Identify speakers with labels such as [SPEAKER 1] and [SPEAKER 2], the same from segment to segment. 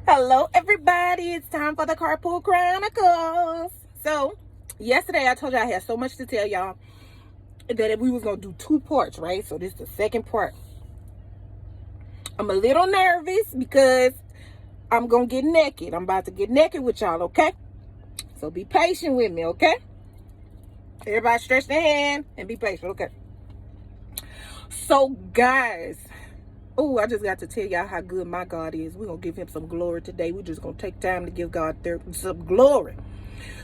[SPEAKER 1] Hello, everybody. It's time for the Carpool Chronicles. So, yesterday I told you I had so much to tell y'all that if we was going to do 2 parts, right? So, this is the second part. I'm a little nervous because I'm going to get naked. I'm about to get naked with y'all, okay? So, be patient with me, okay? Everybody stretch their hand and be patient, okay? So, guys... Oh, I just got to tell y'all how good my God is. We're going to give him some glory today. We're just going to take time to give God some glory.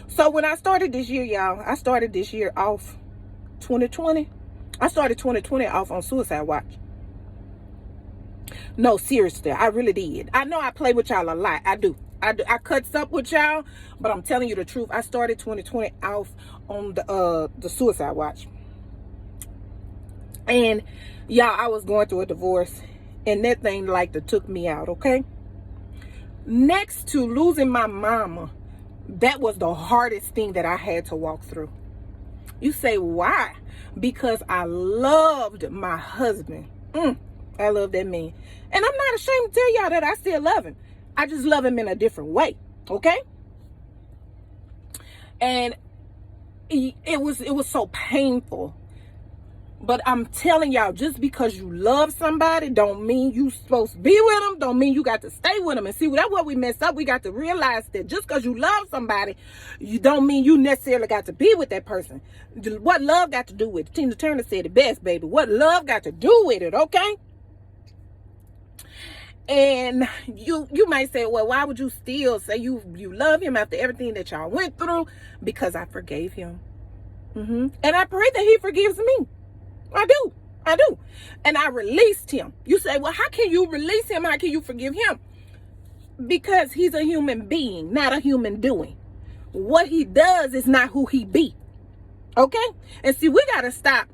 [SPEAKER 1] So when I started this year, y'all, I started this year off 2020. I started 2020 off on suicide watch. No, seriously, I really did. I know I play with y'all a lot. I do. I cuts up with y'all, but I'm telling you the truth. I started 2020 off on the suicide watch. And y'all, I was going through a divorce. And that thing took me out, okay? Next to losing my mama, that was the hardest thing that I had to walk through. You say, why? Because I loved my husband. I love that man. And I'm not ashamed to tell y'all that I still love him. I just love him in a different way, okay? And it was so painful. But I'm telling y'all, just because you love somebody don't mean you supposed to be with them. Don't mean you got to stay with them. And see, that's what we messed up. We got to realize that just because you love somebody, you don't mean you necessarily got to be with that person. What love got to do with it? Tina Turner said it best, baby. What love got to do with it, okay? And you might say, well, why would you still say you love him after everything that y'all went through? Because I forgave him. And I pray that he forgives me. I do. And I released him. You say, well, how can you release him? How can you forgive him? Because he's a human being, not a human doing. What he does is not who he be. Okay? And see, we got to stop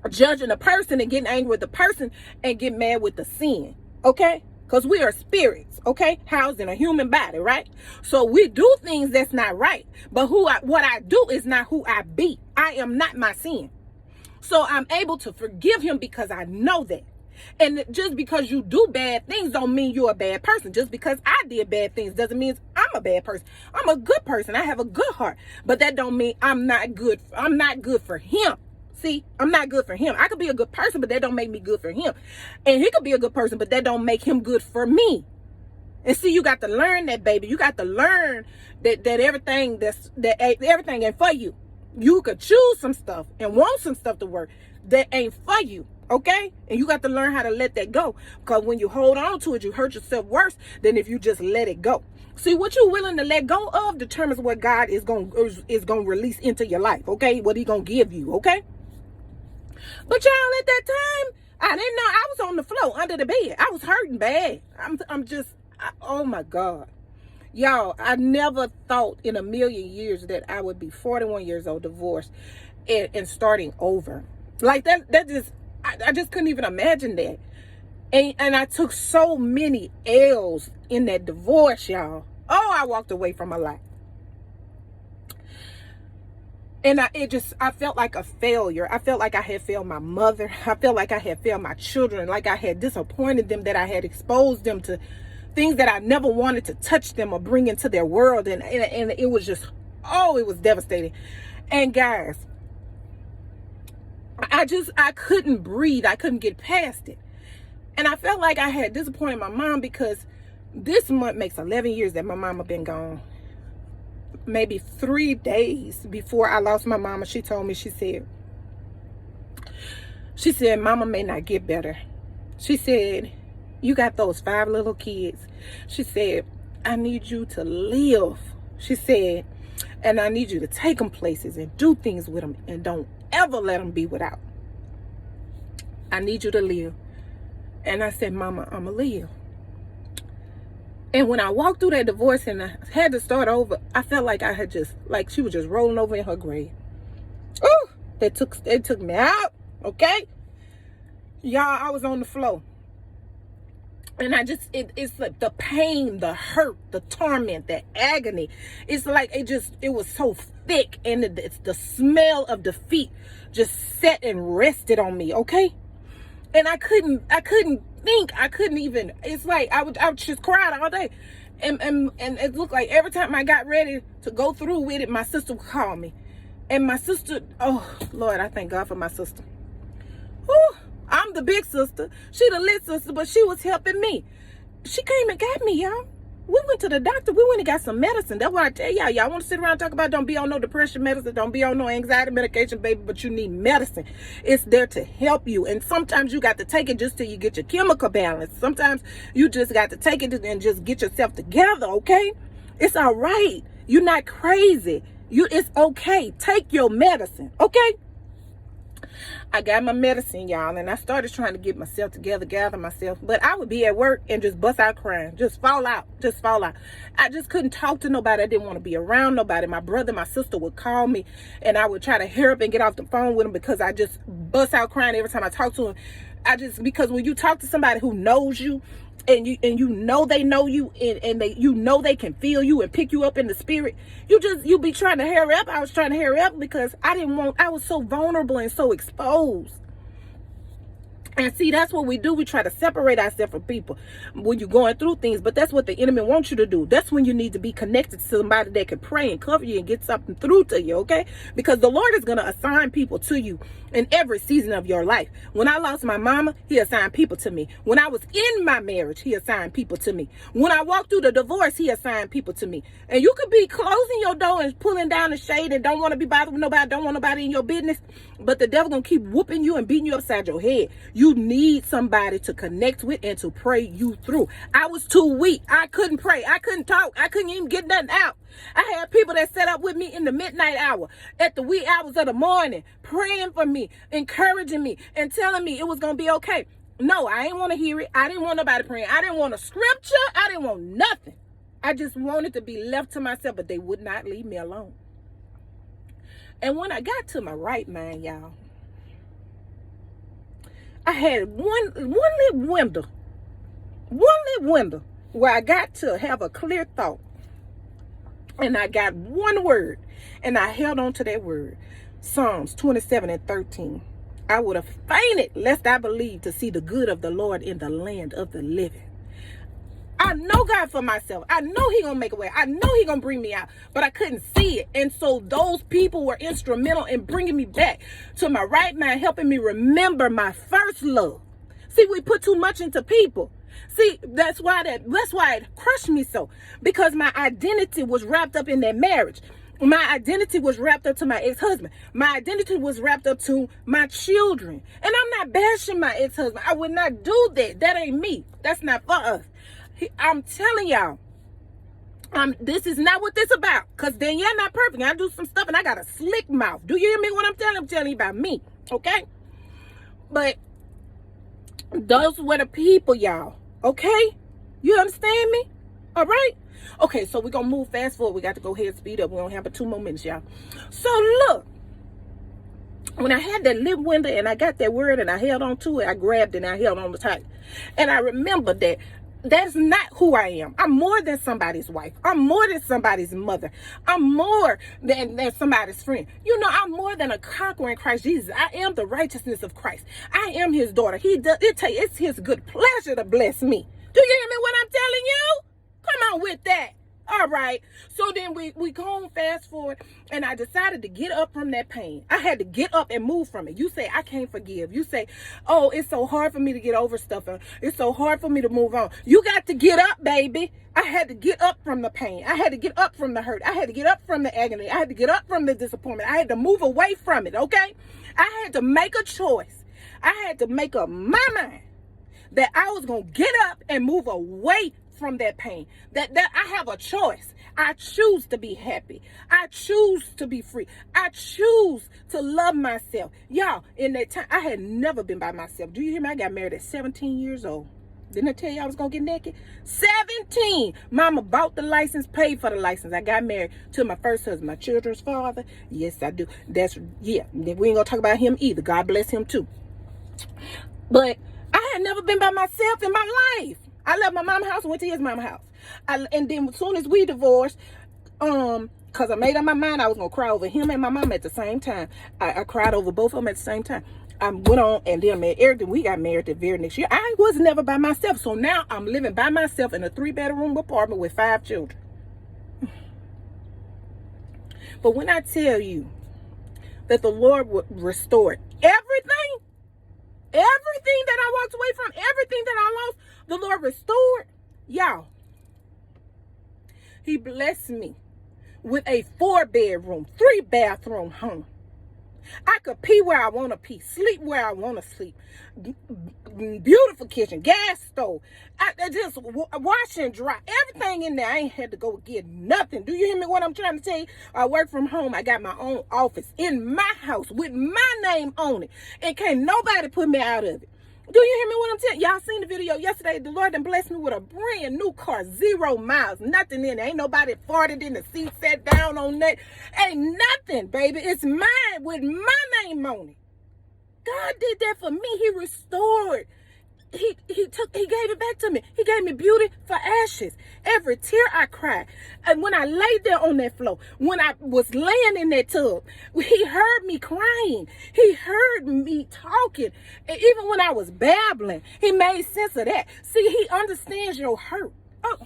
[SPEAKER 1] judging a person and getting angry with the person and get mad with the sin. Okay? Because we are spirits, okay? Housed in a human body, right? So we do things that's not right. But what I do is not who I be. I am not my sin. So I'm able to forgive him because I know that. And just because you do bad things don't mean you're a bad person. Just because I did bad things doesn't mean I'm a bad person. I'm a good person. I have a good heart. But that don't mean I'm not good. I'm not good for him. See, I'm not good for him. I could be a good person, but that don't make me good for him. And he could be a good person, but that don't make him good for me. And see, you got to learn that, baby. You got to learn that everything everything ain't for you. You could choose some stuff and want some stuff to work that ain't for you, okay? And you got to learn how to let that go. Because when you hold on to it, you hurt yourself worse than if you just let it go. See, what you're willing to let go of determines what God is going to release into your life, okay? What he going to give you, okay? But y'all, at that time, I didn't know. I was on the floor under the bed. I was hurting bad. Oh my God. Y'all, I never thought in a million years that I would be 41 years old, divorced, and starting over. Like that I just couldn't even imagine that. And I took so many L's in that divorce, y'all. Oh, I walked away from my life. And I felt like a failure. I felt like I had failed my mother. I felt like I had failed my children, like I had disappointed them, that I had exposed them to things that I never wanted to touch them or bring into their world. And it was just, it was devastating. And guys, I couldn't breathe. I couldn't get past it. And I felt like I had disappointed my mom because this month makes 11 years that my mama been gone. Maybe 3 days before I lost my mama, she told me, she said, mama may not get better. She said, you got those 5 little kids. She said, I need you to live. She said, and I need you to take them places and do things with them and don't ever let them be without. I need you to live. And I said, mama, I'ma live. And when I walked through that divorce and I had to start over, I felt like I had she was just rolling over in her grave. Oh, it took me out, okay? Y'all, I was on the floor. And it's like the pain, the hurt, the torment, the agony. It's like it was so thick, and the smell of defeat just sat and rested on me, okay? And I couldn't think. I couldn't even. It's like I would just cry all day. And it looked like every time I got ready to go through with it, my sister would call me. And my sister, oh, Lord, I thank God for my sister. Whew, I'm the big sister. She the lit sister, but she was helping me. She came and got me, y'all. We went to the doctor. We went and got some medicine. That's why I tell y'all. Y'all want to sit around and talk about don't be on no depression medicine. Don't be on no anxiety medication, baby. But you need medicine. It's there to help you. And sometimes you got to take it just till you get your chemical balance. Sometimes you just got to take it and just get yourself together, okay? It's all right. You're not crazy. It's okay. Take your medicine, okay? I got my medicine, y'all, and I started trying to get myself together, gather myself. But I would be at work and just bust out crying, just fall out. I just couldn't talk to nobody. I didn't want to be around nobody. My brother, my sister would call me, and I would try to hurry up and get off the phone with them because I just bust out crying every time I talk to them. Because when you talk to somebody who knows you, and you know they know you, and they can feel you and pick you up in the spirit, you be trying to hurry up. I was trying to hurry up because I was so vulnerable and so exposed. And see, that's what we do. We try to separate ourselves from people when you're going through things. But that's what the enemy wants you to do. That's when you need to be connected to somebody that can pray and cover you and get something through to you, okay? Because the Lord is going to assign people to you in every season of your life. When I lost my mama, he assigned people to me. When I was in my marriage, he assigned people to me. When I walked through the divorce, he assigned people to me. And you could be closing your door and pulling down the shade and don't want to be bothered with nobody, don't want nobody in your business. But the devil going to keep whooping you and beating you upside your head. You need somebody to connect with and to pray you through. I was too weak. I couldn't pray. I couldn't talk. I couldn't even get nothing out. I had people that sat up with me in the midnight hour, at the wee hours of the morning, praying for me, encouraging me, and telling me it was going to be okay. No, I didn't want to hear it. I didn't want nobody praying. I didn't want a scripture. I didn't want nothing. I just wanted to be left to myself, but they would not leave me alone. And when I got to my right mind, y'all, I had one little window where I got to have a clear thought. And I got one word, and I held on to that word. Psalms 27:13. I would have fainted lest I believed to see the good of the Lord in the land of the living. I know God for myself. I know he gonna make a way. I know he gonna bring me out, but I couldn't see it. And so those people were instrumental in bringing me back to my right mind, helping me remember my first love. See, we put too much into people. See, that's why it crushed me so, because my identity was wrapped up in that marriage. My identity was wrapped up to my ex-husband. My identity was wrapped up to my children. And I'm not bashing my ex-husband. I would not do that. That ain't me. That's not for us. I'm telling y'all, this is not what this about. Because Danielle not perfect. I do some stuff and I got a slick mouth. Do you hear me what I'm telling you? I'm telling you about me. Okay? But those were the people, y'all. Okay? You understand me? All right? Okay, so we're going to move fast forward. We got to go ahead and speed up. We don't have but 2 more minutes, y'all. So look, when I had that little window and I got that word and I held on to it, I grabbed it and I held on tight. And I remember that that's not who I am. I'm more than somebody's wife. I'm more than somebody's mother. I'm more than somebody's friend. You know, I'm more than a conqueror in Christ Jesus. I am the righteousness of Christ. I am his daughter. It's his good pleasure to bless me. Do you hear me what I'm telling you? Come on with that. All right. So then we go on fast forward, and I decided to get up from that pain. I had to get up and move from it. You say, I can't forgive. You say, oh, it's so hard for me to get over stuff. It's so hard for me to move on. You got to get up, baby. I had to get up from the pain. I had to get up from the hurt. I had to get up from the agony. I had to get up from the disappointment. I had to move away from it, okay? I had to make a choice. I had to make up my mind that I was going to get up and move away from that pain. That I have a choice. I choose to be happy. I choose to be free. I choose to love myself. Y'all, in that time, I had never been by myself. Do you hear me? I got married at 17 years old. Didn't I tell you I was going to get naked? 17. Mama bought the license, paid for the license. I got married to my first husband, my children's father. Yes, I do. We ain't going to talk about him either. God bless him too. But I had never been by myself in my life. I left my mama's house and went to his mama's house. And then as soon as we divorced, because I made up my mind I was going to cry over him and my mama at the same time. I cried over both of them at the same time. I went on and then married everything. We got married the very next year. I was never by myself. So now I'm living by myself in a 3-bedroom apartment with 5 children. But when I tell you that the Lord would restore everything that I walked away from, everything that I lost, the Lord restored. Y'all, he blessed me with a 4-bedroom, 3-bathroom home. I could pee where I want to pee, sleep where I want to sleep. Beautiful kitchen, gas stove. I just wash and dry. Everything in there. I ain't had to go get nothing. Do you hear me what I'm trying to tell you? I work from home. I got my own office in my house with my name on it. And can't nobody put me out of it. Do you hear me what I'm telling you? Y'all seen the video yesterday. The Lord done blessed me with a brand new car. 0 miles. Nothing in it. Ain't nobody farted in the seat, sat down on that. Ain't nothing, baby. It's mine with my name on it. God did that for me. He restored. He gave it back to me. He gave me beauty for ashes. Every tear I cried. And when I laid there on that floor, when I was laying in that tub, he heard me crying. He heard me talking. And even when I was babbling, he made sense of that. See, he understands your hurt. Oh,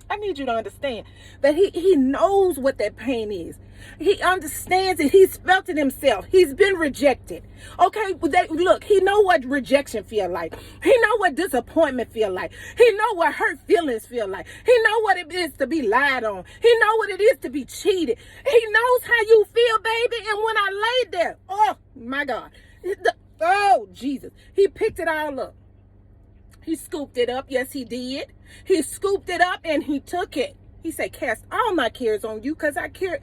[SPEAKER 1] I need you to understand that he knows what that pain is. He understands it. He's felt it himself. He's been rejected. Okay, look, he know what rejection feel like. He know what disappointment feel like. He know what hurt feelings feel like. He know what it is to be lied on. He know what it is to be cheated. He knows how you feel, baby. And when I laid there, oh my God, oh Jesus, he picked it all up. He scooped it up. Yes, he did. He scooped it up and he took it. He said, cast all my cares on you because I care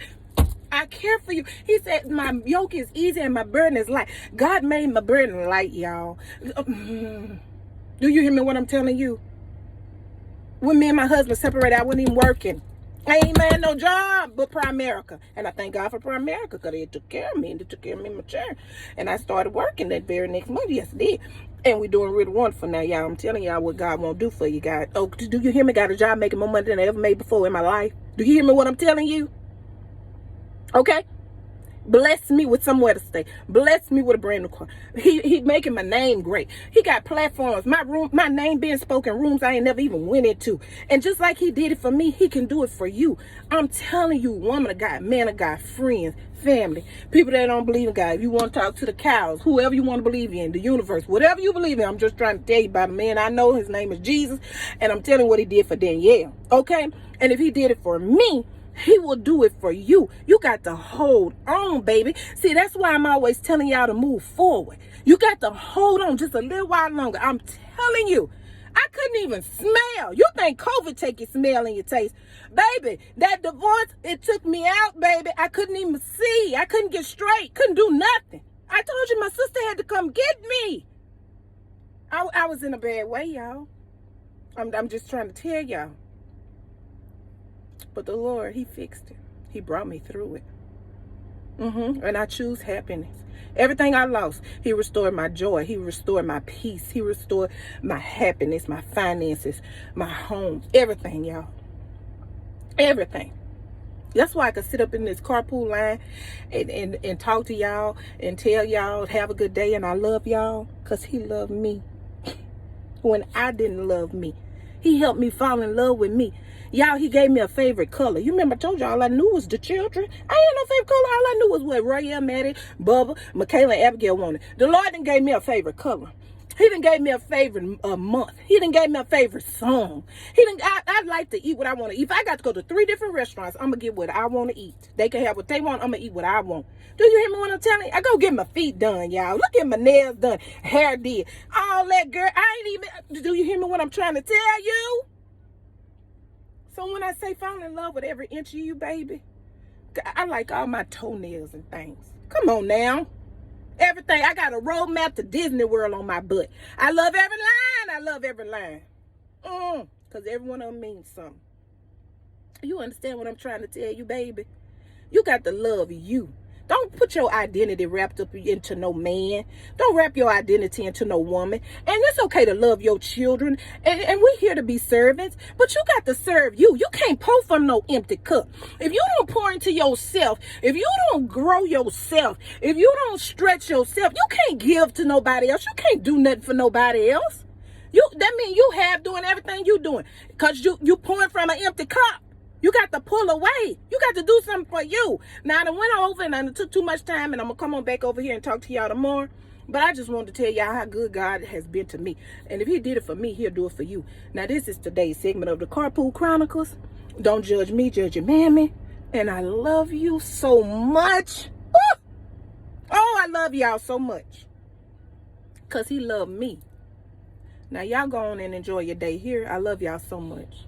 [SPEAKER 1] for you. He said, my yoke is easy and my burden is light. God made my burden light, y'all. Do you hear me what I'm telling you? When me and my husband separated, I wasn't even working. I ain't had no job but Primerica. And I thank God for Primerica because they took care of me and they took care of me in my chair. And I started working that very next month. Yes, I did. And we're doing really wonderful now, y'all. I'm telling y'all what God won't do for you, guys. Oh, do you hear me? Got a job making more money than I ever made before in my life. Do you hear me what I'm telling you? Okay? Bless me with somewhere to stay. Bless me with a brand new car. He making my name great. He got platforms. My name being spoken, rooms I ain't never even went into. And just like he did it for me, he can do it for you. I'm telling you, woman of God, man of God, friends, family, people that don't believe in God. If you want to talk to the cows, whoever you want to believe in, the universe, whatever you believe in, I'm just trying to tell you about a man I know. His name is Jesus. And I'm telling you what he did for Danielle. Okay? And if he did it for me, he will do it for you. You got to hold on, baby. See, that's why I'm always telling y'all to move forward. You got to hold on just a little while longer. I'm telling you, I couldn't even smell. You think COVID take your smell and your taste. Baby, that divorce, it took me out, baby. I couldn't even see. I couldn't get straight. Couldn't do nothing. I told you my sister had to come get me. I was in a bad way, y'all. I'm just trying to tell y'all. But the Lord, he fixed it. He brought me through it. And I choose happiness. Everything I lost, he restored my joy. He restored my peace. He restored my happiness, my finances, my home, everything, y'all. Everything. That's why I could sit up in this carpool line and talk to y'all and tell y'all, have a good day and I love y'all, because he loved me when I didn't love me. He helped me fall in love with me. Y'all, he gave me a favorite color. You remember I told you all I knew was the children. I ain't no favorite color. All I knew was what Royale, Maddie, Bubba, Michaela, and Abigail wanted. The Lord done gave me a favorite color. He done gave me a favorite month. He done gave me a favorite song. I like to eat what I want to eat. If I got to go to 3 different restaurants, I'm going to get what I want to eat. They can have what they want. I'm going to eat what I want. Do you hear me when I'm telling you? I go get my feet done, y'all. Look at my nails done. Hair did. All that, girl. I ain't even... Do you hear me what I'm trying to tell you? So when I say fall in love with every inch of you, baby, I like all my toenails and things. Come on now. Everything. I got a roadmap to Disney World on my butt. I love every line. I love every line. Because every one of them means something. You understand what I'm trying to tell you, baby? You got to love you. Don't put your identity wrapped up into no man. Don't wrap your identity into no woman. And it's okay to love your children. And we're here to be servants. But you got to serve you. You can't pour from no empty cup. If you don't pour into yourself, if you don't grow yourself, if you don't stretch yourself, you can't give to nobody else. You can't do nothing for nobody else. That means you have doing everything you doing. Because you pouring from an empty cup. You got to pull away. You got to do something for you. Now, I done went over and I took too much time, and I'm going to come on back over here and talk to y'all tomorrow. But I just wanted to tell y'all how good God has been to me. And if he did it for me, he'll do it for you. Now, this is today's segment of the Carpool Chronicles. Don't judge me, judge your mammy. And I love you so much. Oh, I love y'all so much. Because he loved me. Now, y'all go on and enjoy your day here. I love y'all so much.